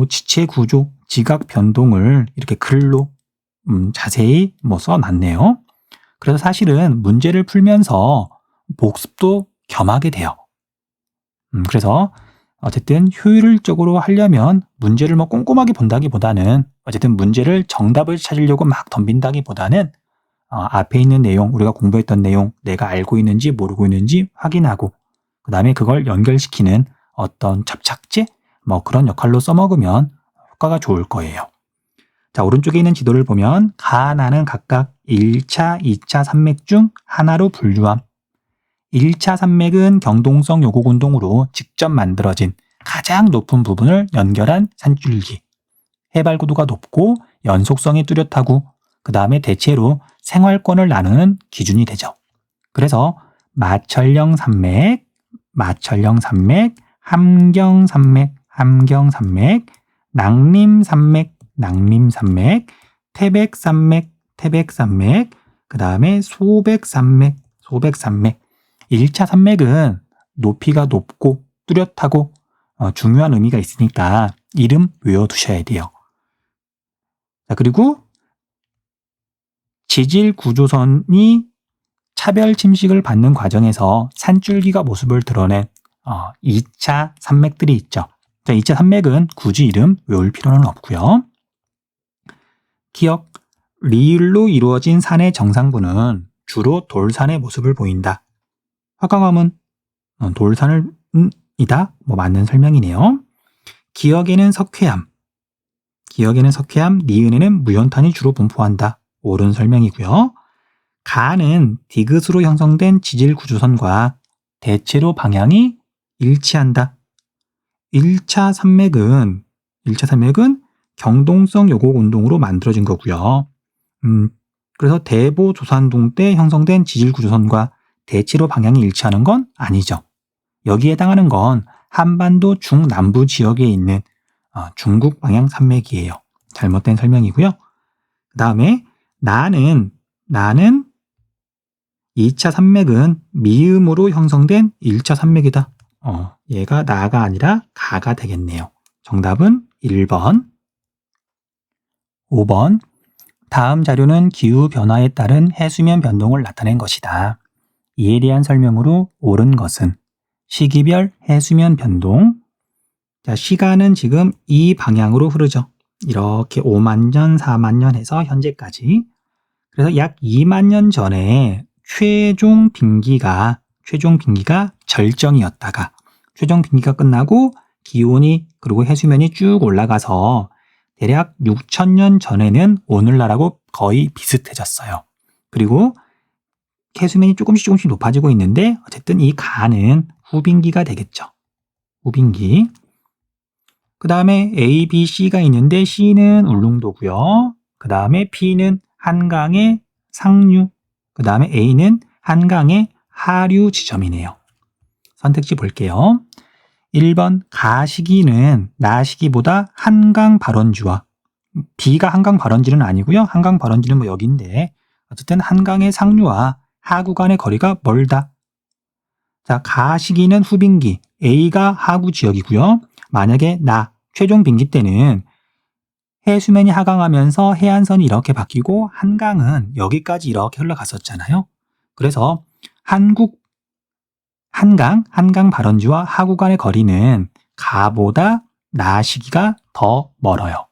지체 구조, 지각 변동을 이렇게 글로 자세히 써놨네요. 그래서 사실은 문제를 풀면서 복습도 겸하게 돼요. 그래서 어쨌든 효율적으로 하려면 문제를 꼼꼼하게 본다기보다는 어쨌든 문제를 정답을 찾으려고 막 덤빈다기보다는 앞에 있는 내용, 우리가 공부했던 내용, 내가 알고 있는지 모르고 있는지 확인하고 그 다음에 그걸 연결시키는 어떤 접착제? 그런 역할로 써먹으면 효과가 좋을 거예요. 자, 오른쪽에 있는 지도를 보면 가, 나는 각각 1차, 2차 산맥 중 하나로 분류함. 1차 산맥은 경동성 요곡 운동으로 직접 만들어진 가장 높은 부분을 연결한 산줄기. 해발 고도가 높고 연속성이 뚜렷하고 그 다음에 대체로 생활권을 나누는 기준이 되죠. 그래서 마천령 산맥, 함경산맥, 낭림산맥, 태백산맥, 그 다음에 소백산맥. 1차 산맥은 높이가 높고 뚜렷하고 중요한 의미가 있으니까 이름 외워두셔야 돼요. 자, 그리고 지질 구조선이 차별 침식을 받는 과정에서 산줄기가 모습을 드러낸 2차 산맥들이 있죠. 자, 2차 산맥은 굳이 이름 외울 필요는 없고요. 기억, 리을로 이루어진 산의 정상부는 주로 돌산의 모습을 보인다. 화강암은 돌산이다. 맞는 설명이네요. 기억에는 석회암, 니은에는 무연탄이 주로 분포한다. 옳은 설명이고요. 가는 디귿으로 형성된 지질 구조선과 대체로 방향이 일치한다. 1차 산맥은 경동성 요곡 운동으로 만들어진 거고요. 그래서 대보 조산동 때 형성된 지질 구조선과 대체로 방향이 일치하는 건 아니죠. 여기에 해당하는 건 한반도 중남부 지역에 있는 중국 방향 산맥이에요. 잘못된 설명이고요. 그 다음에 나는 2차 산맥은 미음으로 형성된 1차 산맥이다. 얘가 나가 아니라 가가 되겠네요. 정답은 1번. 5번. 다음 자료는 기후변화에 따른 해수면 변동을 나타낸 것이다. 이에 대한 설명으로 옳은 것은 시기별 해수면 변동. 자, 시간은 지금 이 방향으로 흐르죠. 이렇게 5만 년, 4만 년 해서 현재까지. 그래서 약 2만 년 전에 최종 빙기가 절정이었다가 최종 빙기가 끝나고 기온이 그리고 해수면이 쭉 올라가서 대략 6,000년 전에는 오늘날하고 거의 비슷해졌어요. 그리고 해수면이 조금씩 높아지고 있는데 어쨌든 이 가는 후빙기가 되겠죠. 후빙기. 그 다음에 A, B, C가 있는데 C는 울릉도고요. 그 다음에 B는 한강의 상류. 그 다음에 A는 한강의 하류 지점이네요. 선택지 볼게요. 1번 가시기는 나시기보다 한강 발원지와 B가 한강 발원지는 아니고요. 한강 발원지는 여기인데 어쨌든 한강의 상류와 하구 간의 거리가 멀다. 자, 가시기는 후빙기, A가 하구 지역이고요. 만약에 최종 빙기 때는 해수면이 하강하면서 해안선이 이렇게 바뀌고 한강은 여기까지 이렇게 흘러갔었잖아요. 그래서 한강 발원지와 하구 간의 거리는 가보다 나시기가 더 멀어요.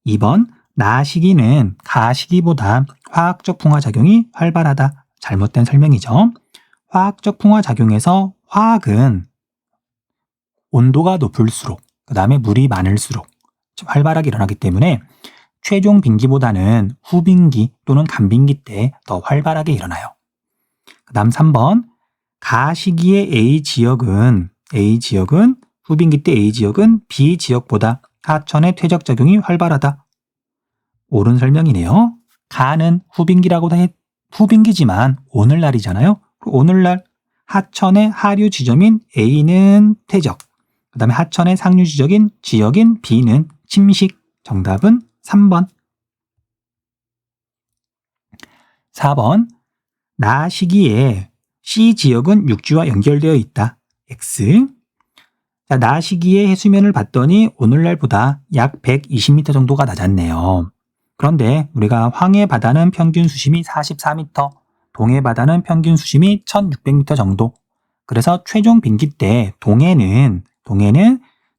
2번 나시기는 가시기보다 화학적 풍화작용이 활발하다. 잘못된 설명이죠. 화학적 풍화작용에서 화학은 온도가 높을수록 그 다음에 물이 많을수록 좀 활발하게 일어나기 때문에 최종 빙기보다는 후빙기 또는 간빙기 때 더 활발하게 일어나요. 그 다음 3번 가시기의 A지역은 후빙기 때 A지역은 B지역보다 하천의 퇴적작용이 활발하다. 옳은 설명이네요. 가는 후빙기지만 오늘날이잖아요. 오늘날 하천의 하류 지점인 A는 퇴적, 그 다음에 하천의 상류 지역인 B는 침식. 정답은 3번. 4번 나시기에 C지역은 육지와 연결되어 있다. X. 자, 나시기의 해수면을 봤더니 오늘날보다 약 120m 정도가 낮았네요. 그런데 우리가 황해 바다는 평균 수심이 44m, 동해 바다는 평균 수심이 1600m 정도. 그래서 최종 빙기 때 동해는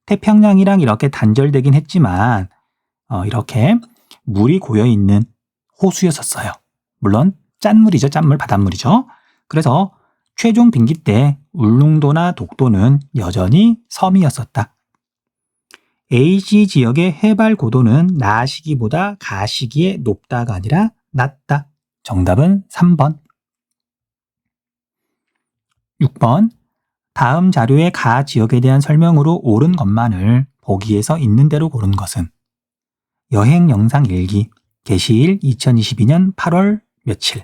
태평양이랑 이렇게 단절되긴 했지만 이렇게 물이 고여있는 호수였었어요. 물론 짠물이죠. 바닷물이죠. 그래서 최종 빙기 때 울릉도나 독도는 여전히 섬이었었다. AC 지역의 해발 고도는 나시기보다 가시기에 높다가 아니라 낮다. 정답은 3번. 6번 다음 자료의 가 지역에 대한 설명으로 옳은 것만을 보기에서 있는 대로 고른 것은 여행 영상 일기 게시일 2022년 8월 며칠.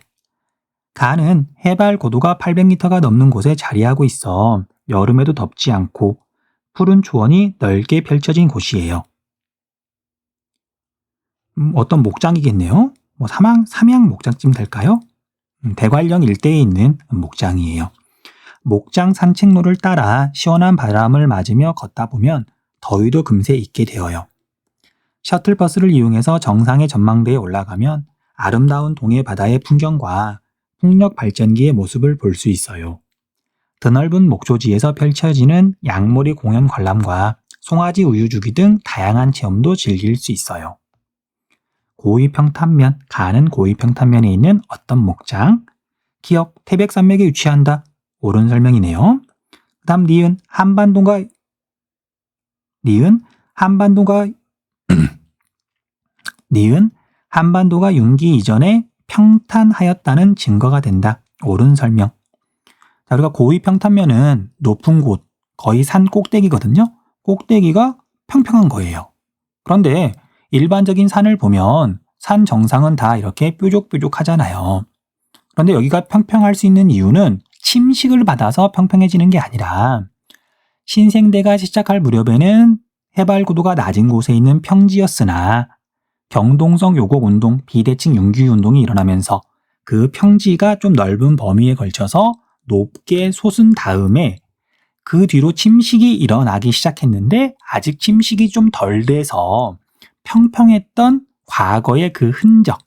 가는 해발 고도가 800m가 넘는 곳에 자리하고 있어 여름에도 덥지 않고 푸른 초원이 넓게 펼쳐진 곳이에요. 어떤 목장이겠네요. 삼양 목장쯤 될까요? 대관령 일대에 있는 목장이에요. 목장 산책로를 따라 시원한 바람을 맞으며 걷다 보면 더위도 금세 잊게 되어요. 셔틀버스를 이용해서 정상의 전망대에 올라가면 아름다운 동해 바다의 풍경과 풍력 발전기의 모습을 볼 수 있어요. 드넓은 목조지에서 펼쳐지는 양모리 공연 관람과 송아지 우유주기 등 다양한 체험도 즐길 수 있어요. 고위평탄면, 가는 고위평탄면에 있는 어떤 목장, 기역 태백산맥에 위치한다. 옳은 설명이네요. 그 다음 니은 한반도가 니은 한반도가 윤기 이전에 평탄하였다는 증거가 된다. 옳은 설명. 자, 우리가 고위평탄면은 높은 곳, 거의 산 꼭대기거든요. 꼭대기가 평평한 거예요. 그런데 일반적인 산을 보면 산 정상은 다 이렇게 뾰족뾰족하잖아요. 그런데 여기가 평평할 수 있는 이유는 침식을 받아서 평평해지는 게 아니라 신생대가 시작할 무렵에는 해발 고도가 낮은 곳에 있는 평지였으나 경동성 요곡 운동, 비대칭 융기 운동이 일어나면서 그 평지가 좀 넓은 범위에 걸쳐서 높게 솟은 다음에 그 뒤로 침식이 일어나기 시작했는데 아직 침식이 좀 덜 돼서 평평했던 과거의 그 흔적,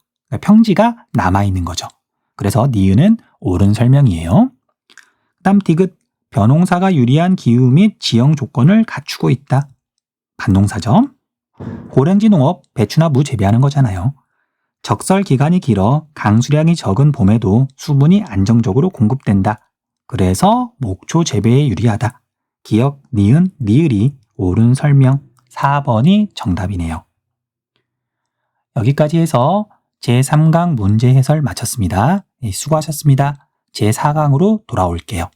평지가 남아있는 거죠. 그래서 니은은 옳은 설명이에요. 다음 디귿, 벼농사가 유리한 기후 및 지형 조건을 갖추고 있다. 반농사죠. 고랭지 농업, 배추나 무 재배하는 거잖아요. 적설 기간이 길어 강수량이 적은 봄에도 수분이 안정적으로 공급된다. 그래서 목초 재배에 유리하다. 기역, 니은, 니을이 옳은 설명 4번이 정답이네요. 여기까지 해서 제3강 문제 해설 마쳤습니다. 수고하셨습니다. 제4강으로 돌아올게요.